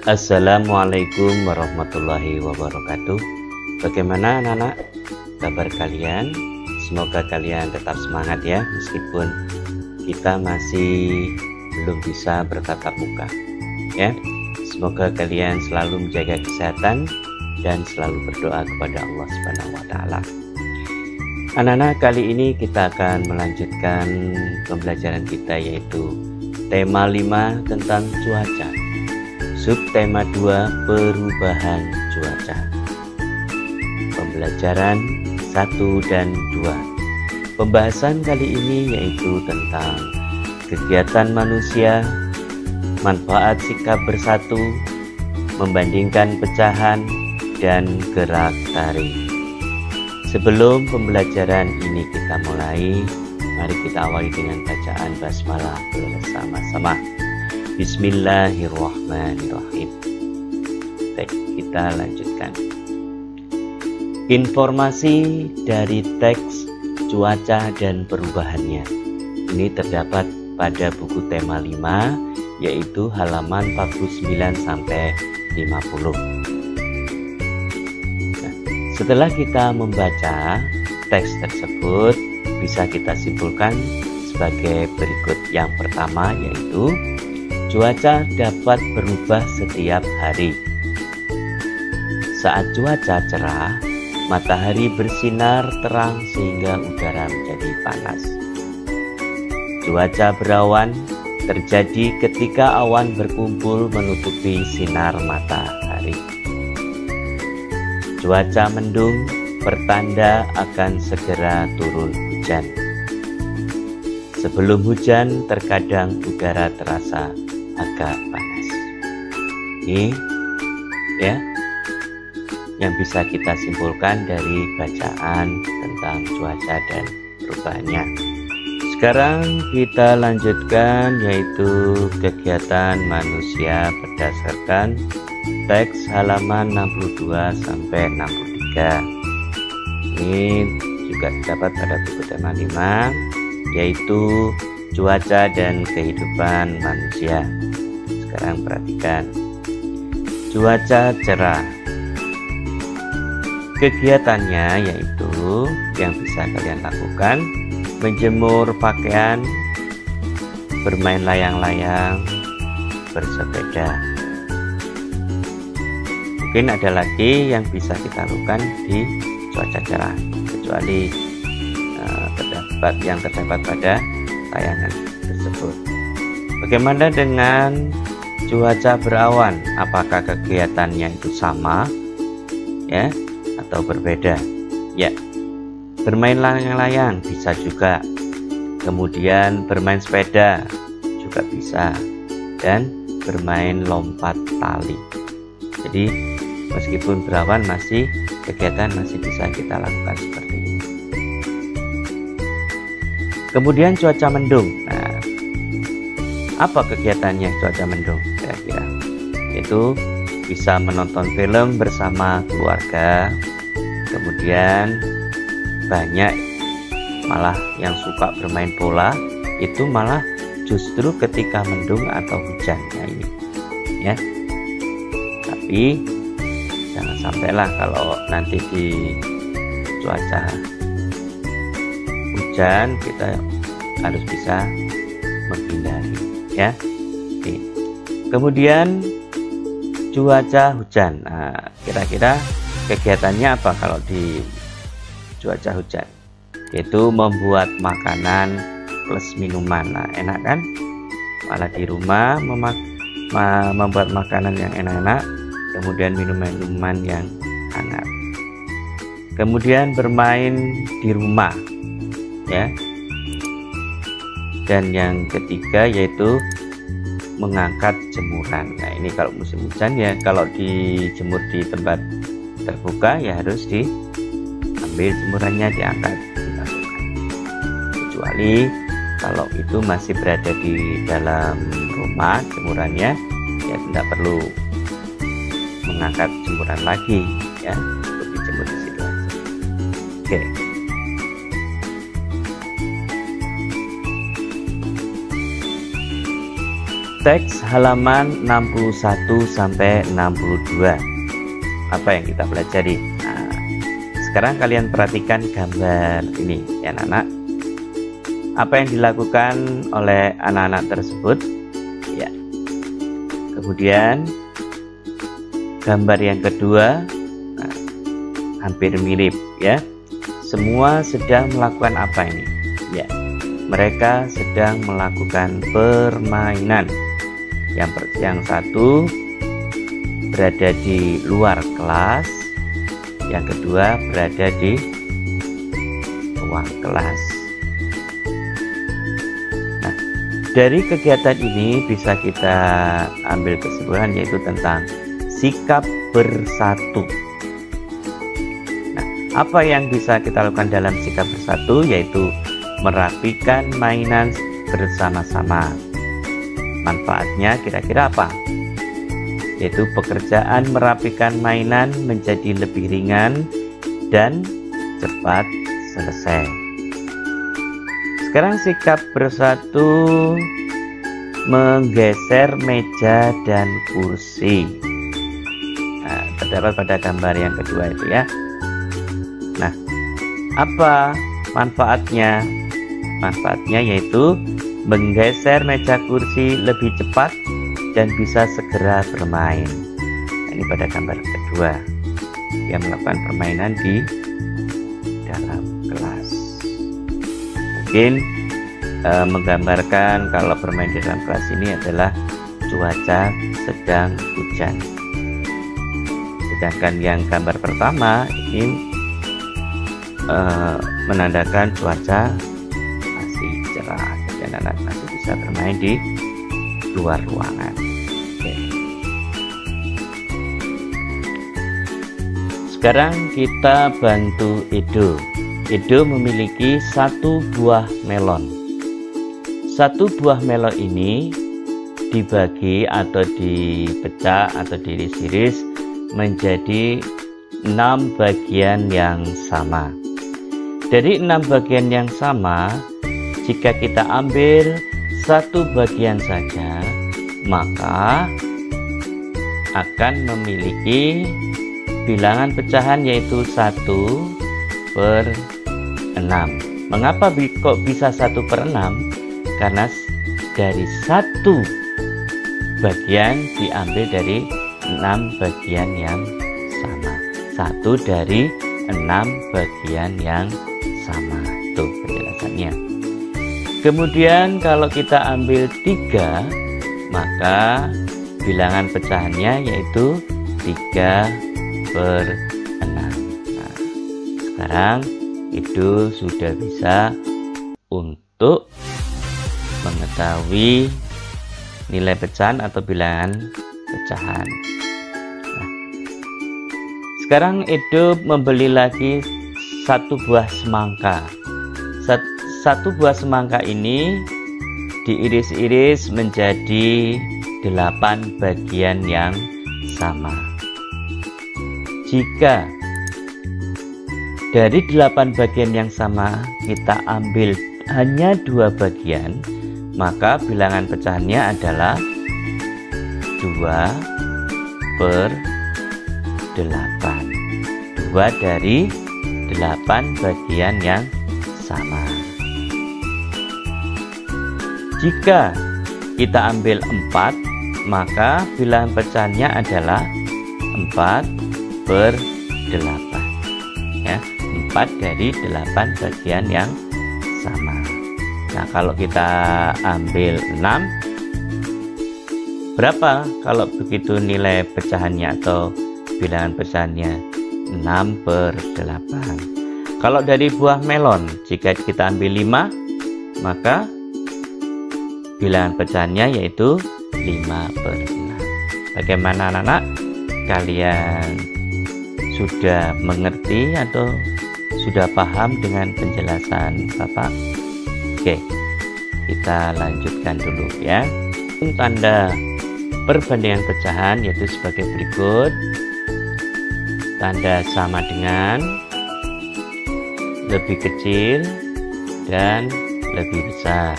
Assalamualaikum warahmatullahi wabarakatuh. Bagaimana anak-anak kabar kalian? Semoga kalian tetap semangat ya, meskipun kita masih belum bisa bertatap muka ya. Semoga kalian selalu menjaga kesehatan dan selalu berdoa kepada Allah Subhanahu wa taala. Anak-anak, kali ini kita akan melanjutkan pembelajaran kita, yaitu tema 5 tentang cuaca. Subtema 2, perubahan cuaca. Pembelajaran 1 dan 2. Pembahasan kali ini yaitu tentang kegiatan manusia, manfaat sikap bersatu, membandingkan pecahan, dan gerak tarik. Sebelum pembelajaran ini kita mulai, mari kita awali dengan bacaan basmalah bersama-sama. Bismillahirrahmanirrahim. Baik, kita lanjutkan. Informasi dari teks cuaca dan perubahannya. Ini terdapat pada buku tema 5, yaitu halaman 49 sampai 50. Nah, setelah kita membaca teks tersebut, bisa kita simpulkan sebagai berikut. Yang pertama yaitu cuaca dapat berubah setiap hari. Saat cuaca cerah, matahari bersinar terang sehingga udara menjadi panas. Cuaca berawan terjadi ketika awan berkumpul menutupi sinar matahari. Cuaca mendung pertanda akan segera turun hujan. Sebelum hujan, terkadang udara terasa agak panas. Ini ya yang bisa kita simpulkan dari bacaan tentang cuaca dan perubahannya. Sekarang kita lanjutkan, yaitu kegiatan manusia berdasarkan teks halaman 62 sampai 63. Ini juga terdapat pada buku tema 5, yaitu cuaca dan kehidupan manusia. Sekarang perhatikan. Cuaca cerah. Kegiatannya yaitu yang bisa kalian lakukan: menjemur pakaian, bermain layang-layang, bersepeda. Mungkin ada lagi yang bisa kita lakukan di cuaca cerah, kecuali yang terdapat pada tayangan tersebut. Bagaimana dengan cuaca berawan? Apakah kegiatannya itu sama ya atau berbeda? Ya, bermain layang-layang bisa juga, kemudian bermain sepeda juga bisa, dan bermain lompat tali. Jadi meskipun berawan, kegiatan masih bisa kita lakukan seperti ini. Kemudian cuaca mendung. Nah, apa kegiatannya cuaca mendung kira-kira? Itu bisa menonton film bersama keluarga. Kemudian banyak malah yang suka bermain bola, itu malah justru ketika mendung atau hujan. Nah ini ya. Tapi jangan sampailah kalau nanti di cuaca hujan kita harus bisa menghindari ya. Oke. Kemudian cuaca hujan. Nah, kira-kira kegiatannya apa kalau di cuaca hujan? Yaitu membuat makanan plus minuman. Nah, enak kan? Malah di rumah membuat makanan yang enak-enak, kemudian minuman yang hangat. Kemudian bermain di rumah ya. Dan yang ketiga yaitu mengangkat jemuran. Nah ini kalau musim hujan ya, kalau dijemur di tempat terbuka ya harus diambil jemurannya, diangkat, dimasukkan. Kecuali kalau itu masih berada di dalam rumah jemurannya, ya tidak perlu mengangkat jemuran lagi ya, untuk dijemur di situ aja. Oke. teks halaman 61 sampai 62. Apa yang kita pelajari? Nah, sekarang kalian perhatikan gambar ini ya anak-anak. Apa yang dilakukan oleh anak-anak tersebut? Ya. Kemudian gambar yang kedua, nah, hampir mirip ya. Semua sedang melakukan apa ini? Ya, mereka sedang melakukan permainan. Yang satu berada di luar kelas, yang kedua berada di ruang kelas. Nah, dari kegiatan ini bisa kita ambil kesimpulan yaitu tentang sikap bersatu. Nah, apa yang bisa kita lakukan dalam sikap bersatu yaitu merapikan mainan bersama-sama. Manfaatnya kira-kira apa? Yaitu pekerjaan merapikan mainan menjadi lebih ringan dan cepat selesai. Sekarang sikap bersatu menggeser meja dan kursi. Nah, terdapat pada gambar yang kedua itu ya. Nah, apa manfaatnya? Manfaatnya yaitu menggeser meja kursi lebih cepat dan bisa segera bermain. Nah, ini pada gambar kedua, dia melakukan permainan di dalam kelas. Mungkin menggambarkan kalau bermain di dalam kelas ini adalah cuaca sedang hujan. Sedangkan yang gambar pertama ini menandakan cuaca masih cerah, jadi anak-anak masih bisa bermain di luar ruangan. Oke. Sekarang kita bantu Edo. Edo memiliki satu buah melon. Satu buah melon ini dibagi atau dipecah atau diiris-iris menjadi 6 bagian yang sama. Dari 6 bagian yang sama, jika kita ambil satu bagian saja, maka akan memiliki bilangan pecahan yaitu 1/6. Mengapa kok bisa 1/6? Karena dari satu bagian diambil dari 6 bagian yang sama. 1 dari 6 bagian yang sama. Itu penjelasannya. Kemudian kalau kita ambil 3, maka bilangan pecahannya yaitu 3/6. Nah, sekarang itu sudah bisa untuk mengetahui nilai pecahan atau bilangan pecahan. Nah, sekarang Edo membeli lagi satu buah semangka. Satu buah semangka ini diiris-iris menjadi 8 bagian yang sama. Jika dari 8 bagian yang sama kita ambil hanya 2 bagian, maka bilangan pecahannya adalah 2/8. 2 dari 8 bagian yang sama. Jika kita ambil 4, maka bilangan pecahannya adalah 4/8. Ya, 4 dari 8 bagian yang sama. Nah, kalau kita ambil 6, berapa kalau begitu nilai pecahannya atau bilangan pecahannya? 6/8. Kalau dari buah melon, jika kita ambil 5, maka bilangan pecahannya yaitu 5/6. Bagaimana anak-anak? Kalian sudah mengerti atau sudah paham dengan penjelasan Bapak? Oke, kita lanjutkan dulu ya. Tanda perbandingan pecahan yaitu sebagai berikut. Tanda sama dengan, lebih kecil, dan lebih besar.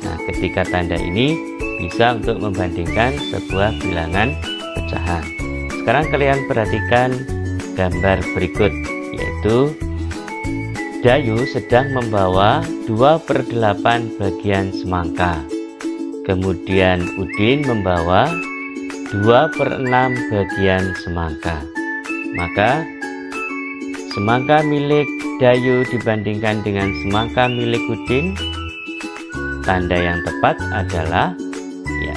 Nah, ketika tanda ini bisa untuk membandingkan sebuah bilangan pecahan. Sekarang kalian perhatikan gambar berikut, yaitu Dayu sedang membawa 2/8 bagian semangka. Kemudian Udin membawa 2/6 bagian semangka. Maka semangka milik Dayu dibandingkan dengan semangka milik Udin, tanda yang tepat adalah ya,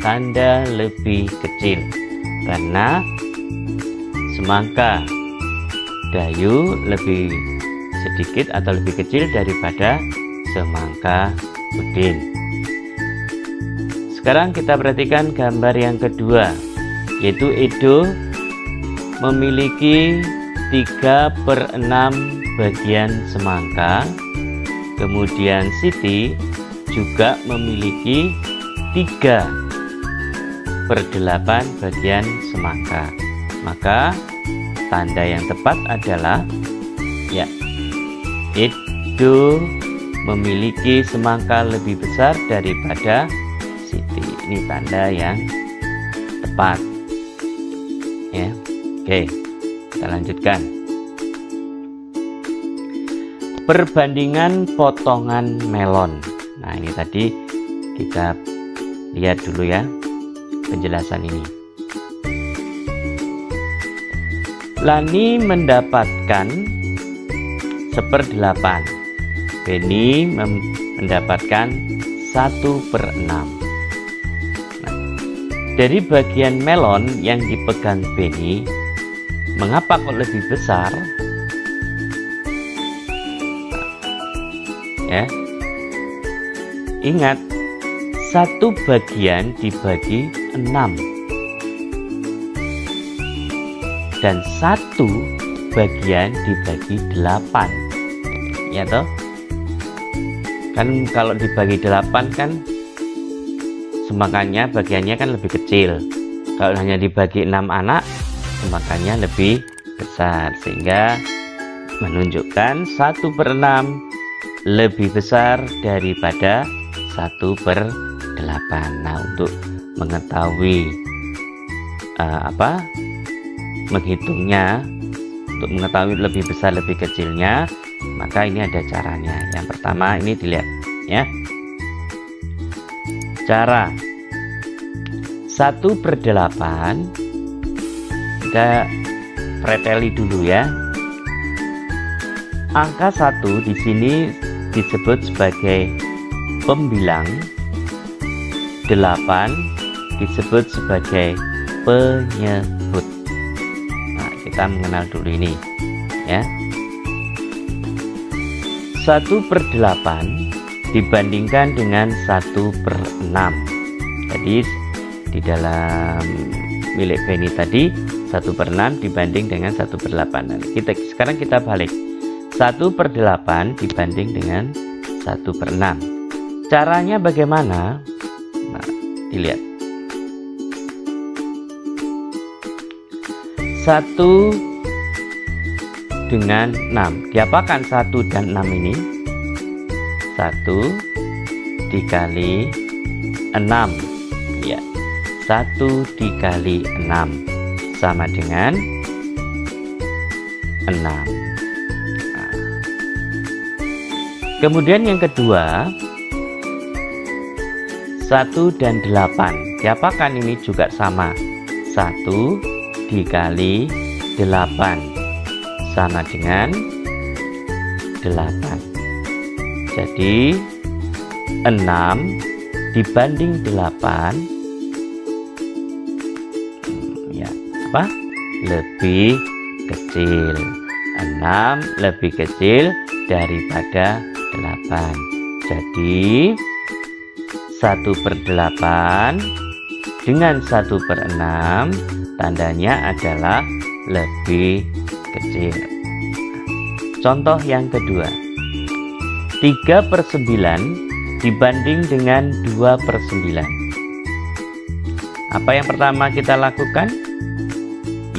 tanda lebih kecil, karena semangka Dayu lebih sedikit atau lebih kecil daripada semangka Udin. Sekarang kita perhatikan gambar yang kedua, yaitu Edo memiliki 3/6 bagian semangka. Kemudian Siti juga memiliki 3/8 bagian semangka. Maka tanda yang tepat adalah ya, Edo memiliki semangka lebih besar daripada Siti. Ini tanda yang tepat ya. Oke, kita lanjutkan. Perbandingan potongan melon. Nah, ini tadi kita lihat dulu ya penjelasan ini. Lani mendapatkan 1/8. Beni mendapatkan 1/6. Nah, dari bagian melon yang dipegang Beni, mengapa kok lebih besar? Ya, ingat, 1 bagian dibagi 6 dan 1 bagian dibagi 8, ya toh? Kan kalau dibagi 8 kan semangkanya bagiannya kan lebih kecil. Kalau hanya dibagi 6 anak, semangkanya lebih besar, sehingga menunjukkan 1/6 lebih besar daripada 1/8. Nah, untuk mengetahui menghitungnya, untuk mengetahui lebih besar lebih kecilnya, maka ini ada caranya. Yang pertama ini dilihat ya, cara 1/8 kita preteli dulu ya. Angka 1 di sini disebut sebagai pembilang, 8 disebut sebagai penyebut. Nah, kita mengenal dulu ini ya. 1/8 dibandingkan dengan 1/6. Jadi di dalam milik Beni tadi 1/6 dibanding dengan 1/8. Nah, sekarang kita balik. 1/8 dibanding dengan 1/6. Caranya bagaimana? Nah, dilihat. 1 dengan 6. Diapakan 1 dan 6 ini? 1 dikali 6. Ya, 1 dikali 6 sama dengan 6. Kemudian yang kedua, 1 dan 8. Diapakan ini juga sama. 1 dikali 8 sama dengan 8. Jadi 6 dibanding 8 ya, lebih kecil. 6 lebih kecil daripada 8. Jadi 1/8 dengan 1/6 tandanya adalah lebih kecil. Contoh yang kedua, 3/9 dibanding dengan 2/9. Apa yang pertama kita lakukan?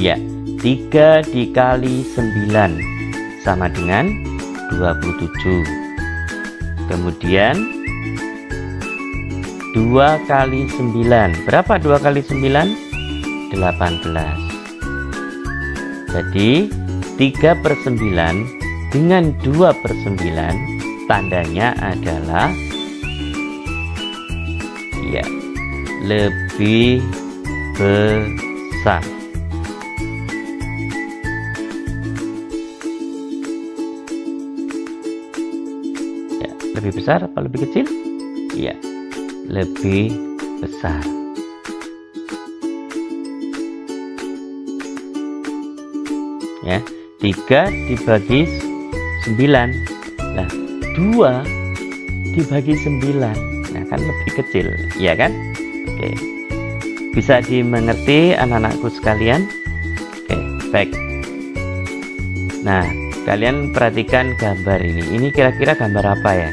Ya, 3 dikali 9 sama dengan 27. Kemudian 2 kali 9. Berapa 2 kali 9? 18. Jadi 3/9 dengan 2/9 tandanya adalah ya lebih besar. Ya, lebih besar apa lebih kecil? Ya, lebih besar. Ya, 3 dibagi 9. Nah, 2 dibagi 9. Nah, kan lebih kecil, ya kan? Oke. Bisa dimengerti anak-anakku sekalian? Oke, baik. Nah, kalian perhatikan gambar ini. Ini kira-kira gambar apa ya?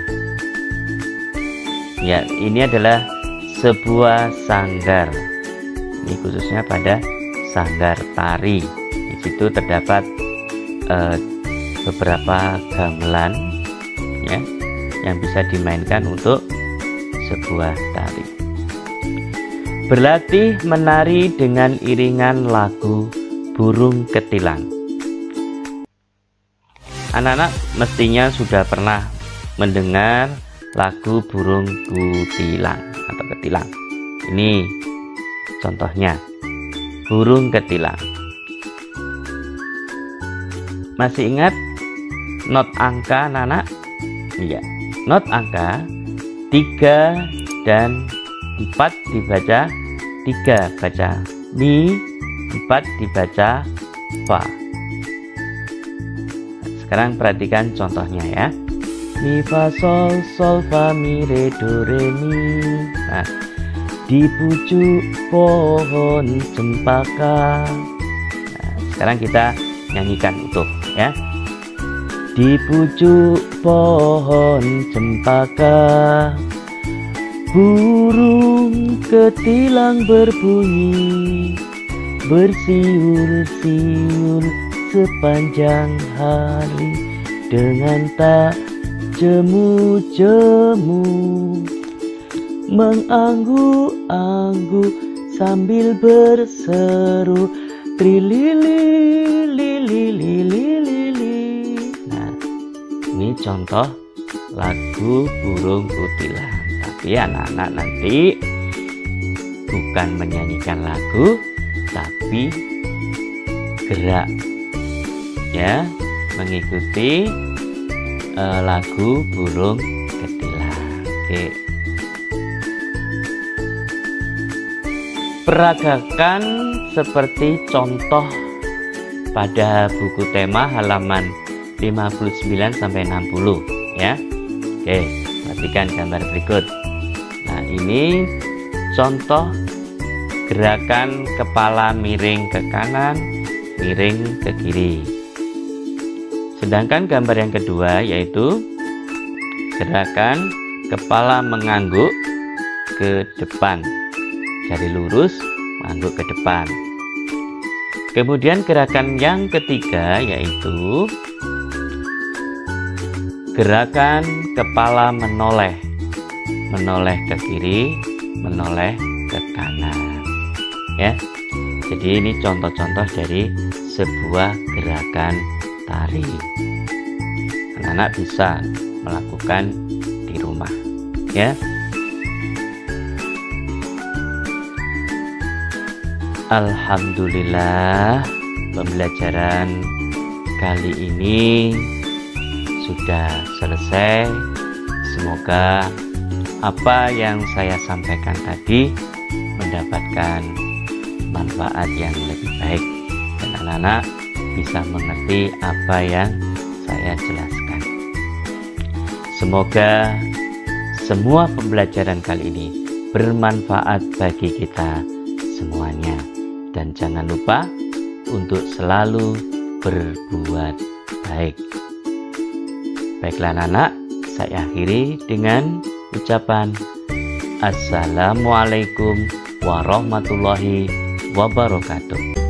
Ya, ini adalah sebuah sanggar. Ini khususnya pada sanggar tari. Di situ terdapat beberapa gamelan ya yang bisa dimainkan untuk sebuah tari. Berlatih menari dengan iringan lagu Burung Ketilang. Anak-anak mestinya sudah pernah mendengar lagu Burung Kutilang atau Ketilang. Ini contohnya Burung Ketilang. Masih ingat not angka anak-anak? Iya, not angka 3 dan 4 dibaca 3 baca mi, 4 dibaca fa. Sekarang perhatikan contohnya ya. Mi fa sol sol fa mi re do re mi. Nah, di pucuk pohon cempaka. Nah, sekarang kita nyanyikan utuh ya. Di pucuk pohon cempaka burung ketilang berbunyi, bersiul-siul sepanjang hari dengan tak jemu-jemu, mengangguk-angguk sambil berseru trilili lili lili lili. Nah, ini contoh lagu Burung Kutilang. Tapi anak-anak nanti bukan menyanyikan lagu, tapi gerak ya, mengikuti lagu Burung Ketilang. Oke. Peragakan seperti contoh pada buku tema halaman 59 sampai 60 ya. Oke, perhatikan gambar berikut. Nah, ini contoh gerakan kepala miring ke kanan, miring ke kiri. Sedangkan gambar yang kedua yaitu gerakan kepala mengangguk ke depan, jari lurus mengangguk ke depan. Kemudian gerakan yang ketiga yaitu gerakan kepala menoleh, menoleh ke kiri, menoleh ke kanan ya. Jadi ini contoh-contoh dari sebuah gerakan tari. Anak-anak bisa melakukan di rumah ya. Alhamdulillah, pembelajaran kali ini sudah selesai. Semoga apa yang saya sampaikan tadi mendapatkan manfaat yang lebih baik dan anak-anak bisa mengerti apa yang saya jelaskan. Semoga semua pembelajaran kali ini bermanfaat bagi kita semuanya. Dan jangan lupa untuk selalu berbuat baik. Baiklah anak-anak, saya akhiri dengan ucapan Assalamualaikum warahmatullahi wabarakatuh.